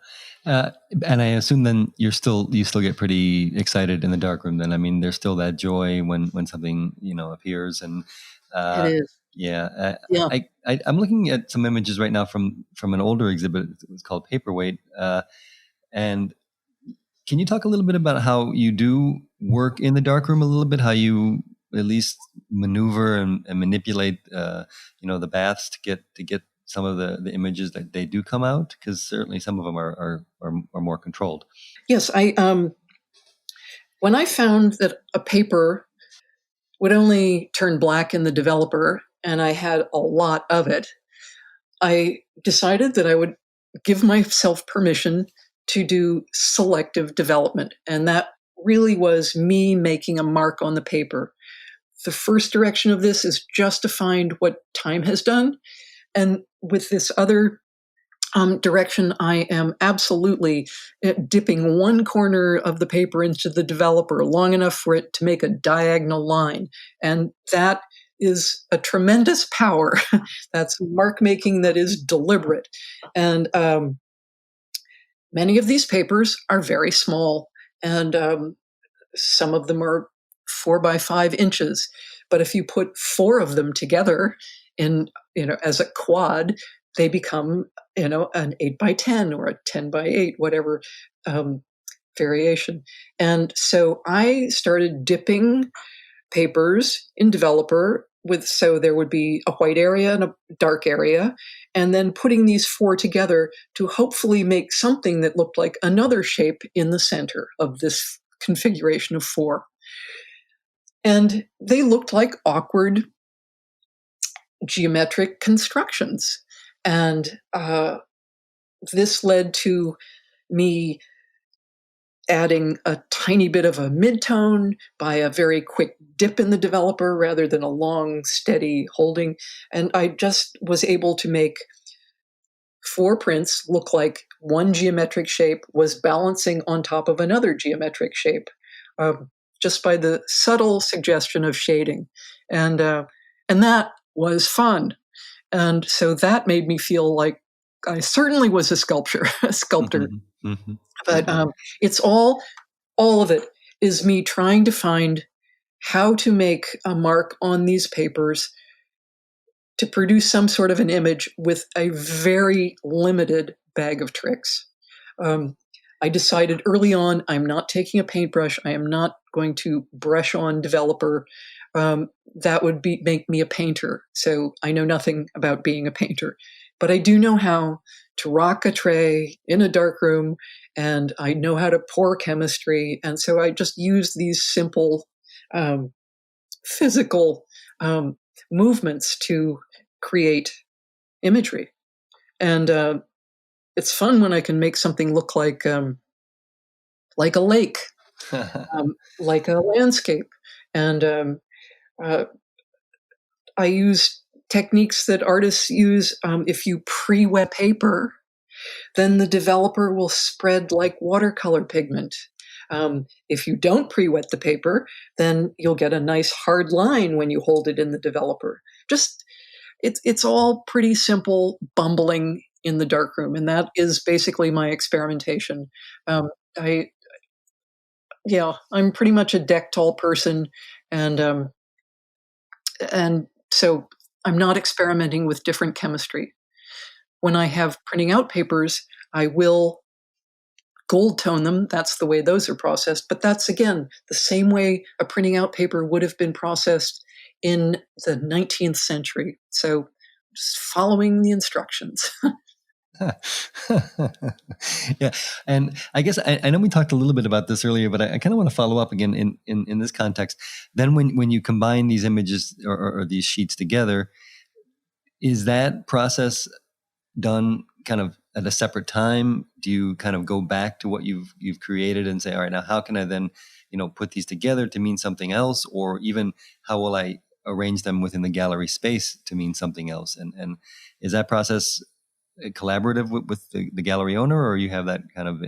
and I assume then you still get pretty excited in the darkroom. Then I mean, there's still that joy when something appears, and It is, yeah, yeah. I'm looking at some images right now from an older exhibit. It's called Paperweight, and can you talk a little bit about how you do work in the darkroom a little bit? How you at least maneuver and manipulate, the baths to get some of the images that they do come out? Because certainly some of them are more controlled. Yes, when I found that a paper would only turn black in the developer, and I had a lot of it, I decided that I would give myself permission to do selective development. And that really was me making a mark on the paper. The first direction of this is just to find what time has done. And with this other direction, I am absolutely dipping one corner of the paper into the developer long enough for it to make a diagonal line. And that is a tremendous power. That's mark making that is deliberate. And many of these papers are very small, and some of them are 4 by 5 inches. But if you put 4 of them together as a quad, they become an 8 by 10 or a 10 by 8, whatever variation. And so I started dipping papers in developer so there would be a white area and a dark area, and then putting these 4 together to hopefully make something that looked like another shape in the center of this configuration of 4. And they looked like awkward geometric constructions. And this led to me adding a tiny bit of a midtone by a very quick dip in the developer rather than a long, steady holding. And I just was able to make 4 prints look like one geometric shape was balancing on top of another geometric shape, just by the subtle suggestion of shading. And that was fun. And so that made me feel like I certainly was a sculptor. Mm-hmm. Mm-hmm. But it's all of it is me trying to find how to make a mark on these papers to produce some sort of an image with a very limited bag of tricks. I decided early on, I'm not taking a paintbrush. I am not going to brush on developer. That would make me a painter. So I know nothing about being a painter, but I do know how to rock a tray in a darkroom, and I know how to pour chemistry. And so I just use these simple physical movements to create imagery. And it's fun when I can make something look like a lake, like a landscape. And I use techniques that artists use. If you pre-wet paper, then the developer will spread like watercolor pigment. If you don't pre-wet the paper, then you'll get a nice hard line when you hold it in the developer. It's all pretty simple bumbling in the darkroom, and that is basically my experimentation. I'm pretty much a deck-tall person, and so I'm not experimenting with different chemistry. When I have printing out papers, I will gold tone them. That's the way those are processed. But that's, again, the same way a printing out paper would have been processed in the 19th century. So just following the instructions. Yeah. And I guess I know we talked a little bit about this earlier, but I kind of want to follow up again in this context. Then when you combine these images or these sheets together, is that process done kind of at a separate time? Do you kind of go back to what you've created and say, all right, now how can I then, put these together to mean something else? Or even how will I arrange them within the gallery space to mean something else. And is that process collaborative with the gallery owner, or you have that kind of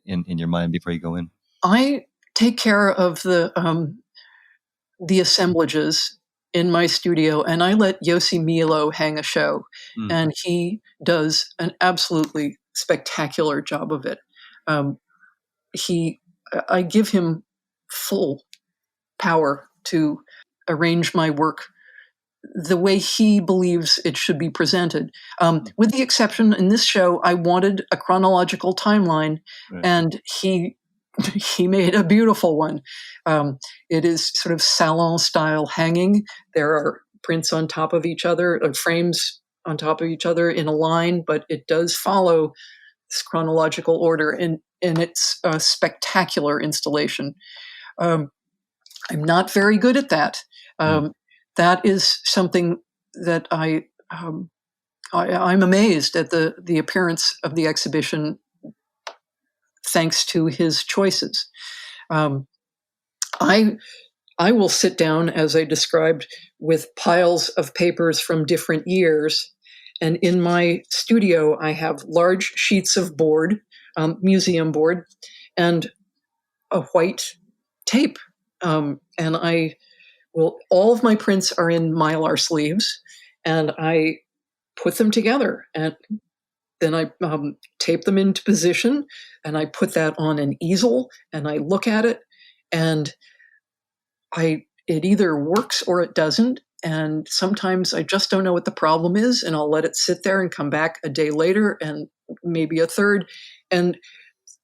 in your mind before you go in? I take care of the assemblages in my studio, and I let Yossi Milo hang a show, and he does an absolutely spectacular job of it. I give him full power to arrange my work the way he believes it should be presented. With the exception, in this show, I wanted a chronological timeline, Right. and he made a beautiful one. It is sort of salon style hanging. There are prints on top of each other, frames on top of each other in a line, but it does follow this chronological order, and it's a spectacular installation. I'm not very good at that. That is something that I'm amazed at the appearance of the exhibition, thanks to his choices. I will sit down, as I described, with piles of papers from different years. And in my studio, I have large sheets of board, museum board, and a white tape. And all of my prints are in Mylar sleeves, and I put them together, and then I tape them into position, and I put that on an easel, and I look at it, and it either works or it doesn't. And sometimes I just don't know what the problem is, and I'll let it sit there and come back a day later and maybe a third. And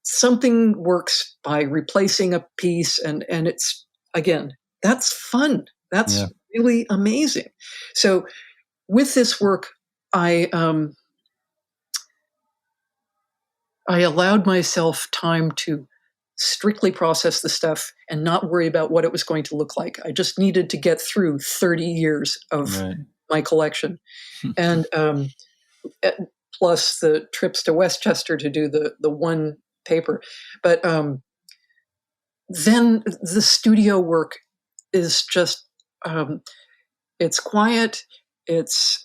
something works by replacing a piece. And it's, again, that's fun. That's really amazing. So with this work, I allowed myself time to strictly process the stuff and not worry about what it was going to look like. I just needed to get through 30 years of my collection. And plus the trips to Westchester to do the one paper. But then the studio work is just, it's quiet. It's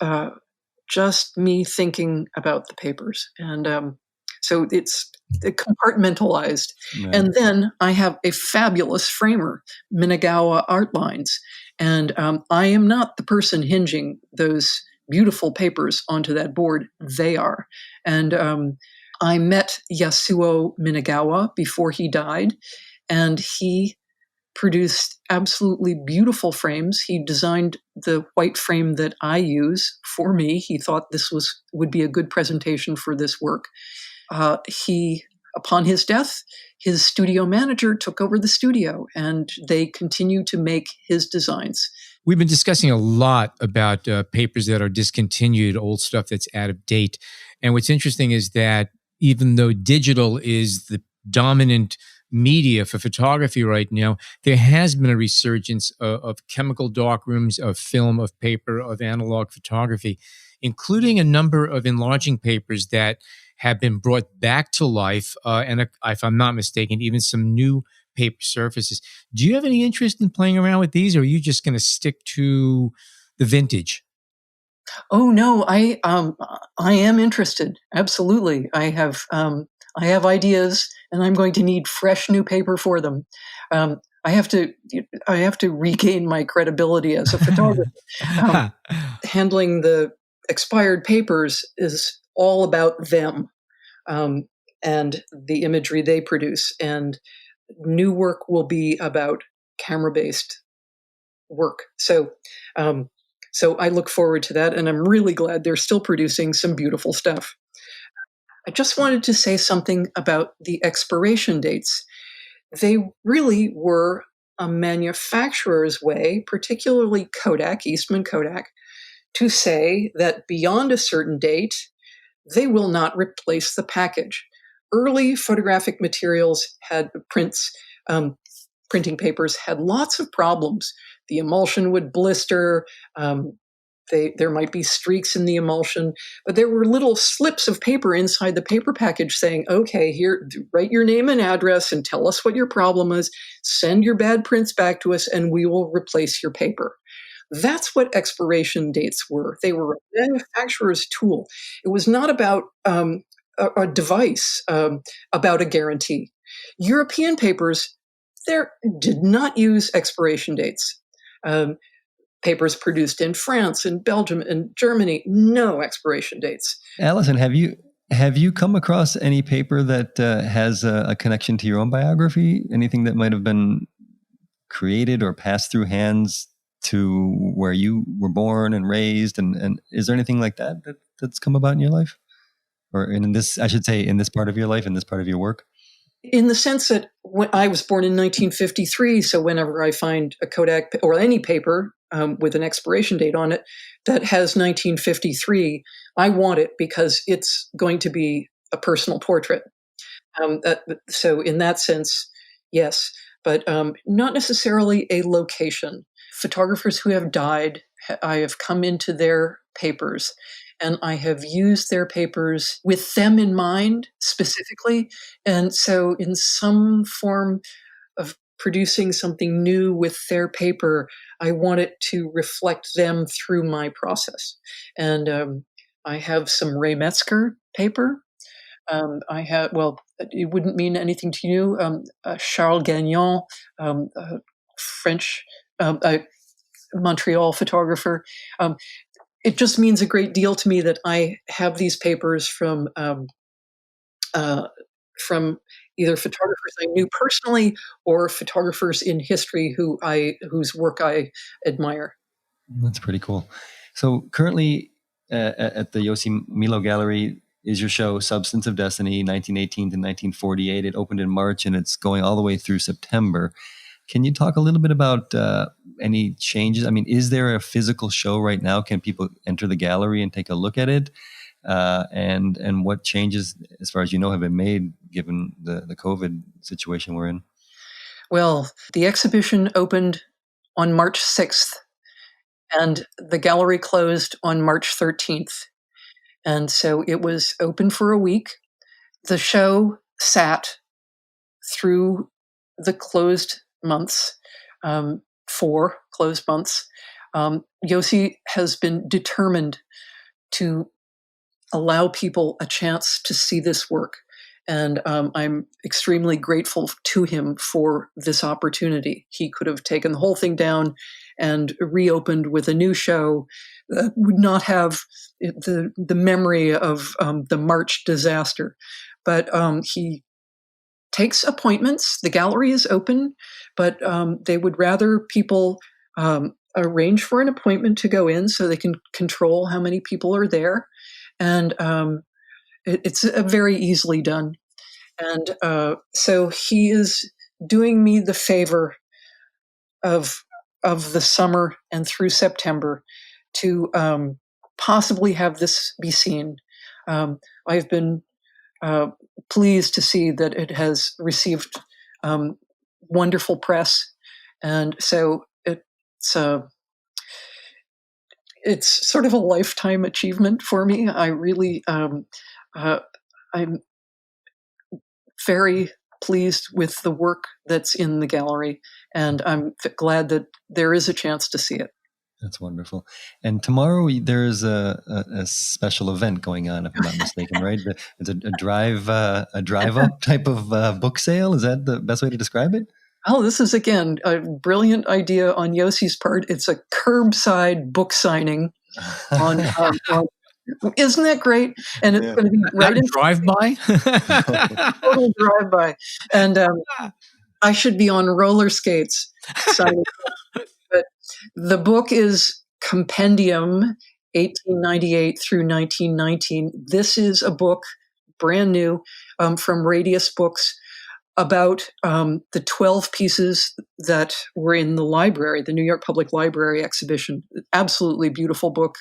just me thinking about the papers. And so it's compartmentalized. Right. And then I have a fabulous framer, Minagawa Art Lines. And I am not the person hinging those beautiful papers onto that board. They are. And I met Yasuo Minagawa before he died, and he produced absolutely beautiful frames. He designed the white frame that I use for me. He thought this would be a good presentation for this work. Upon his death, his studio manager took over the studio, and they continue to make his designs. We've been discussing a lot about papers that are discontinued, old stuff that's out of date. And what's interesting is that even though digital is the dominant media for photography right now, there has been a resurgence of chemical darkrooms, of film, of paper, of analog photography, including a number of enlarging papers that have been brought back to life, and if I'm not mistaken, even some new paper surfaces. Do you have any interest in playing around with these, or are you just going to stick to the vintage? Oh no, I am interested. Absolutely, I have ideas, and I'm going to need fresh new paper for them. I have to regain my credibility as a photographer. Handling the expired papers is all about them and the imagery they produce. And new work will be about camera-based work. So I look forward to that, and I'm really glad they're still producing some beautiful stuff. I just wanted to say something about the expiration dates. They really were a manufacturer's way, particularly Kodak, Eastman Kodak, to say that beyond a certain date, they will not replace the package. Early photographic materials had printing papers had lots of problems. The emulsion would blister. There might be streaks in the emulsion, but there were little slips of paper inside the paper package saying, okay, here, write your name and address and tell us what your problem is. Send your bad prints back to us and we will replace your paper. That's what expiration dates were. They were a manufacturer's tool. It was not about a device, about a guarantee. European papers, there did not use expiration dates. Papers produced in France, in Belgium, and Germany, no expiration dates. Alison, have you come across any paper that has a connection to your own biography? Anything that might have been created or passed through hands to where you were born and raised? And is there anything like that's come about in your life? Or in this, I should say, in this part of your life, in this part of your work? In the sense that when I was born in 1953, so whenever I find a Kodak or any paper with an expiration date on it that has 1953, I want it because it's going to be a personal portrait. So in that sense, yes, but not necessarily a location. Photographers who have died, I have come into their papers and I have used their papers with them in mind specifically. And so in some form of producing something new with their paper, I want it to reflect them through my process. And I have some Ray Metzger paper. I have, well, it wouldn't mean anything to you. Charles Gagnon, French, Montreal photographer. It just means a great deal to me that I have these papers from either photographers I knew personally or photographers in history whose work I admire. That's pretty cool. So currently at the Yossi Milo Gallery is your show Substance of Destiny, 1918 to 1948. It opened in March and it's going all the way through September. Can you talk a little bit about any changes? I mean, is there a physical show right now? Can people enter the gallery and take a look at it? And what changes, as far as you know, have been made given the COVID situation we're in? Well, the exhibition opened on March 6th and the gallery closed on March 13th. And so it was open for a week. The show sat through the closed months, 4 closed months. Yossi has been determined to allow people a chance to see this work. And I'm extremely grateful to him for this opportunity. He could have taken the whole thing down and reopened with a new show that would not have the memory of the March disaster. But he takes appointments. The gallery is open, but they would rather people arrange for an appointment to go in so they can control how many people are there. And it's very easily done. And so he is doing me the favor of the summer and through September to possibly have this be seen. I've been pleased to see that it has received wonderful press, and so it's sort of a lifetime achievement for me. I really I'm very pleased with the work that's in the gallery, and I'm glad that there is a chance to see it. That's wonderful. And tomorrow there's a special event going on, if I'm not mistaken, right? It's a drive up type of book sale. Is that the best way to describe it? Oh, this is, again, a brilliant idea on Yossi's part. It's a curbside book signing on isn't that great? And it's going to be right in drive-by? Total drive-by. And I should be on roller skates signing. But the book is Compendium 1898 through 1919. This is a book, brand new, from Radius Books, about the 12 pieces that were in the library, the New York Public Library exhibition. Absolutely beautiful book.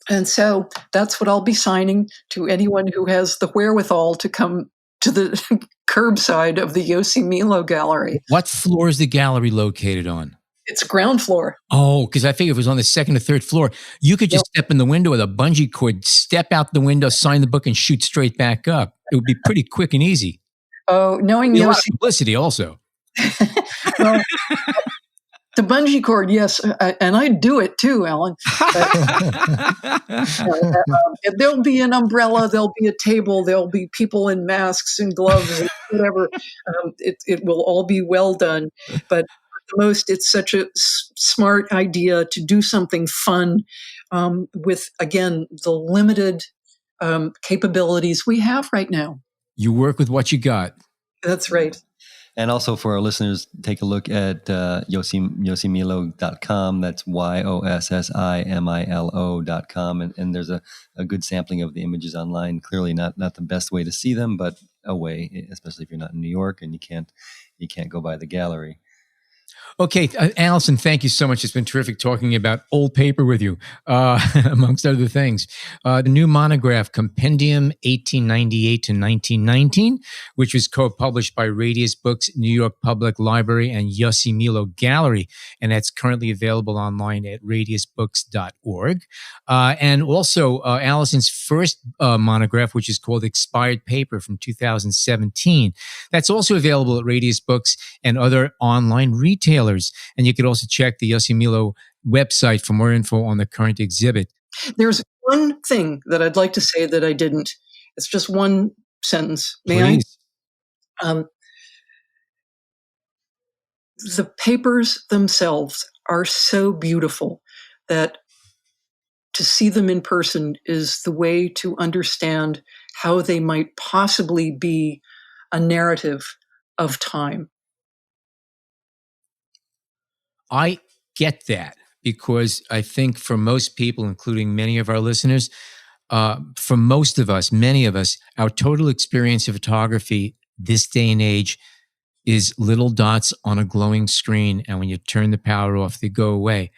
And so that's what I'll be signing to anyone who has the wherewithal to come to the curbside of the Yossi Milo Gallery. What floor is the gallery located on? It's ground floor. Oh, because I figured if it was on the second or third floor, you could just step in the window with a bungee cord, step out the window, sign the book, and shoot straight back up. It would be pretty quick and easy. Oh, knowing Yossi, a lot Yossi, of publicity also. well, The bungee cord, yes, and I do it too, Alan. There'll be an umbrella, there'll be a table, there'll be people in masks and gloves and whatever. It will all be well done. But it's such a smart idea to do something fun with, again, the limited capabilities we have right now. You work with what you got. That's right. And also for our listeners, take a look at yosimilo.com. That's YOSSIMILO.com. And there's a good sampling of the images online. Clearly not the best way to see them, but a way, especially if you're not in New York and you can't go by the gallery. Okay, Alison, thank you so much. It's been terrific talking about old paper with you, amongst other things. The new monograph, Compendium 1898 to 1919, which was co-published by Radius Books, New York Public Library, and Yossi Milo Gallery, and that's currently available online at radiusbooks.org. And also Alison's first monograph, which is called Expired Paper from 2017. That's also available at Radius Books and other online retailers. And you could also check the Yossi Milo website for more info on the current exhibit. There's one thing that I'd like to say that I didn't. It's just one sentence. May Please. I? The papers themselves are so beautiful that to see them in person is the way to understand how they might possibly be a narrative of time. I get that because I think for most people, including many of our listeners, for most of us, many of us, our total experience of photography this day and age is little dots on a glowing screen. And when you turn the power off, they go away.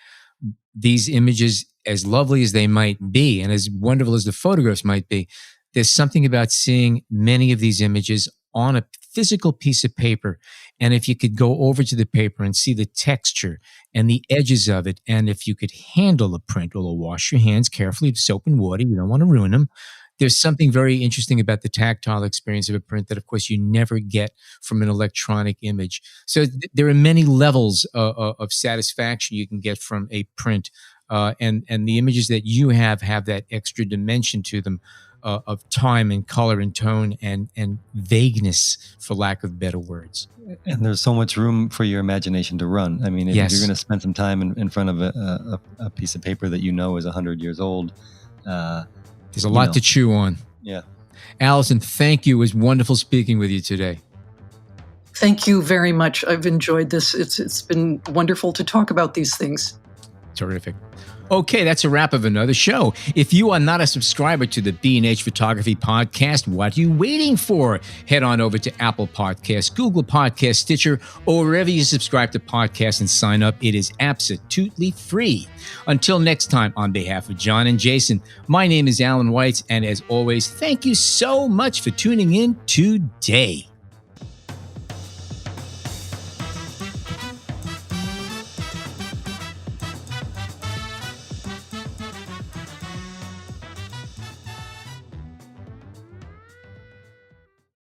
These images, as lovely as they might be, and as wonderful as the photographs might be, there's something about seeing many of these images on a physical piece of paper. And if you could go over to the paper and see the texture and the edges of it, and if you could handle a print, although wash your hands carefully with soap and water, you don't want to ruin them. There's something very interesting about the tactile experience of a print that, of course, you never get from an electronic image. So there are many levels of satisfaction you can get from a print. And the images that you have that extra dimension to them of time and color and tone and vagueness, for lack of better words. And there's so much room for your imagination to run. I mean, if you're going to spend some time in front of a piece of paper that you know is 100 years old, there's a lot to chew on. Yeah. Alison, thank you. It was wonderful speaking with you today. Thank you very much. I've enjoyed this. It's been wonderful to talk about these things. Terrific. Okay, that's a wrap of another show. If you are not a subscriber to the B&H Photography Podcast, what are you waiting for? Head on over to Apple Podcasts, Google Podcasts, Stitcher, or wherever you subscribe to podcasts and sign up. It is absolutely free. Until next time, on behalf of John and Jason, my name is Alan Weitz, and as always, thank you so much for tuning in today.